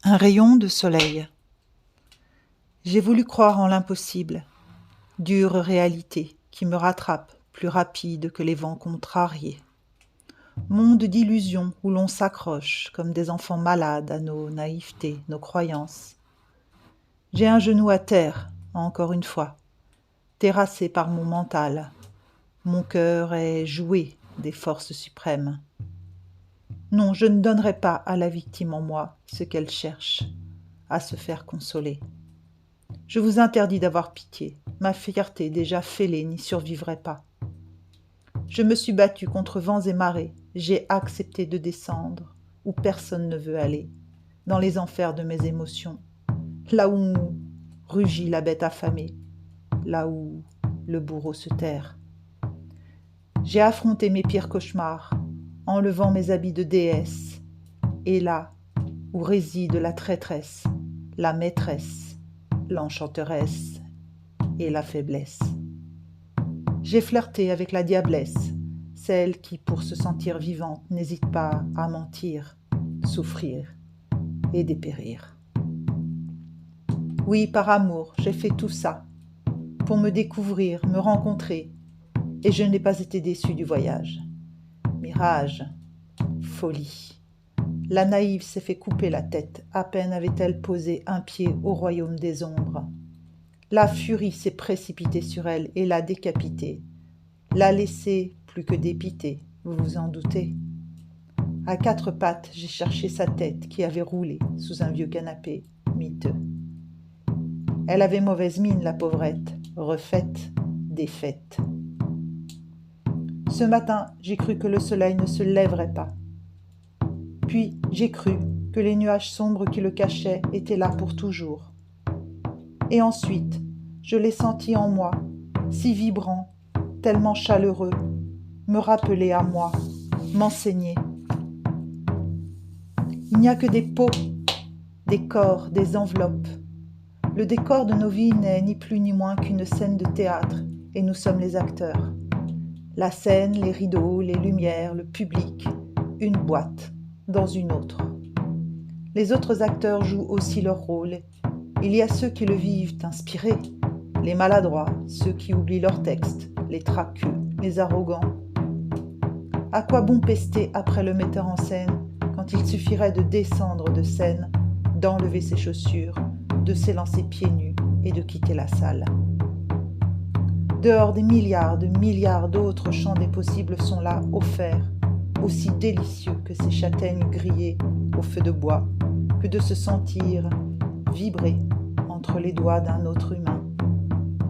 Un rayon de soleil. J'ai voulu croire en l'impossible, dure réalité qui me rattrape plus rapide que les vents contrariés. Monde d'illusions où l'on s'accroche comme des enfants malades à nos naïvetés, nos croyances. J'ai un genou à terre, encore une fois, terrassé par mon mental. Mon cœur est joué des forces suprêmes. Non, je ne donnerai pas à la victime en moi ce qu'elle cherche, à se faire consoler. Je vous interdis d'avoir pitié, ma fierté déjà fêlée n'y survivrait pas. Je me suis battue contre vents et marées, j'ai accepté de descendre où personne ne veut aller, dans les enfers de mes émotions, là où rugit la bête affamée, là où le bourreau se terre. J'ai affronté mes pires cauchemars, enlevant mes habits de déesse, et là où réside la traîtresse, la maîtresse, l'enchanteresse et la faiblesse. J'ai flirté avec la diablesse, celle qui, pour se sentir vivante, n'hésite pas à mentir, souffrir et dépérir. Oui, par amour, j'ai fait tout ça, pour me découvrir, me rencontrer, et je n'ai pas été déçue du voyage. Mirage, folie. La naïve s'est fait couper la tête, à peine avait-elle posé un pied au royaume des ombres. La furie s'est précipitée sur elle et l'a décapitée, l'a laissée plus que dépitée, vous vous en doutez. À quatre pattes, j'ai cherché sa tête qui avait roulé sous un vieux canapé miteux. Elle avait mauvaise mine, la pauvrette, refaite, défaite. Ce matin, j'ai cru que le soleil ne se lèverait pas. Puis, j'ai cru que les nuages sombres qui le cachaient étaient là pour toujours. Et ensuite, je l'ai senti en moi, si vibrant, tellement chaleureux, me rappeler à moi, m'enseigner. Il n'y a que des peaux, des corps, des enveloppes. Le décor de nos vies n'est ni plus ni moins qu'une scène de théâtre, et nous sommes les acteurs. La scène, les rideaux, les lumières, le public, une boîte dans une autre. Les autres acteurs jouent aussi leur rôle. Il y a ceux qui le vivent inspirés, les maladroits, ceux qui oublient leur texte, les tracus, les arrogants. À quoi bon pester après le metteur en scène quand il suffirait de descendre de scène, d'enlever ses chaussures, de s'élancer pieds nus et de quitter la salle. Dehors, des milliards d'autres champs des possibles sont là, offerts, aussi délicieux que ces châtaignes grillées au feu de bois, que de se sentir vibrer entre les doigts d'un autre humain,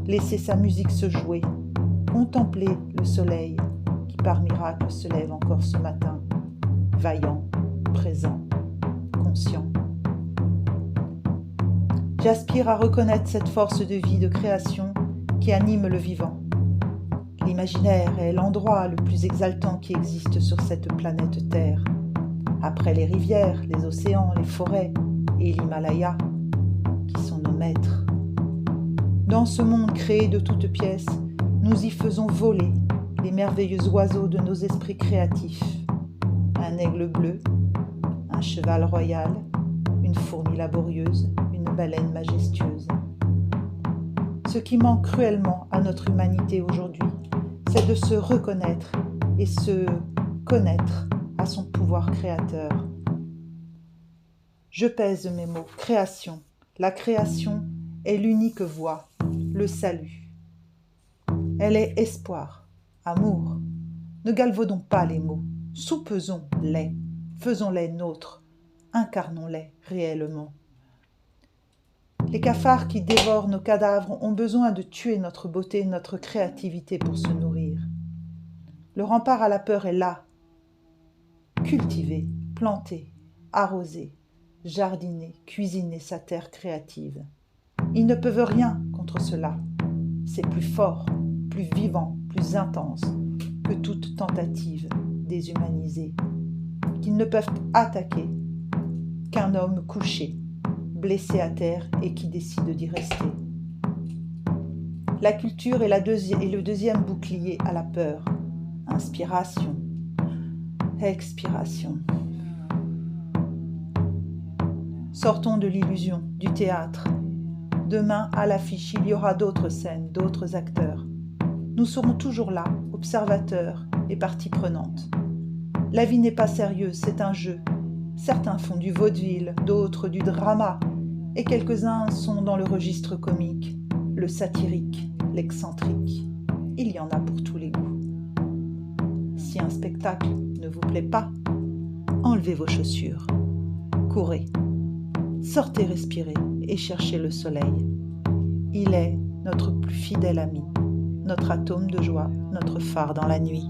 laisser sa musique se jouer, contempler le soleil qui par miracle se lève encore ce matin, vaillant, présent, conscient. J'aspire à reconnaître cette force de vie, de création qui anime le vivant. L'imaginaire est l'endroit le plus exaltant qui existe sur cette planète Terre. Après les rivières, les océans, les forêts et l'Himalaya, qui sont nos maîtres. Dans ce monde créé de toutes pièces, nous y faisons voler les merveilleux oiseaux de nos esprits créatifs. Un aigle bleu, un cheval royal, une fourmi laborieuse, une baleine majestueuse. Ce qui manque cruellement à notre humanité aujourd'hui, c'est de se reconnaître et se connaître à son pouvoir créateur. Je pèse mes mots, création. La création est l'unique voie, le salut. Elle est espoir, amour. Ne galvaudons pas les mots, soupesons-les, faisons-les nôtres, incarnons-les réellement. Les cafards qui dévorent nos cadavres ont besoin de tuer notre beauté, notre créativité pour se nourrir. Le rempart à la peur est là. Cultiver, planter, arroser, jardiner, cuisiner sa terre créative. Ils ne peuvent rien contre cela. C'est plus fort, plus vivant, plus intense que toute tentative déshumanisée. Qu'ils ne peuvent attaquer qu'un homme couché, blessé à terre et qui décide d'y rester. La culture est le deuxième bouclier à la peur. Inspiration, expiration. Sortons de l'illusion, du théâtre. Demain, à l'affiche, il y aura d'autres scènes, d'autres acteurs. Nous serons toujours là, observateurs et partie prenante. La vie n'est pas sérieuse, c'est un jeu. Certains font du vaudeville, d'autres du drama, et quelques-uns sont dans le registre comique, le satirique, l'excentrique. Il y en a pour tous les goûts. Si un spectacle ne vous plaît pas, enlevez vos chaussures, courez, sortez respirer et cherchez le soleil. Il est notre plus fidèle ami, notre atome de joie, notre phare dans la nuit.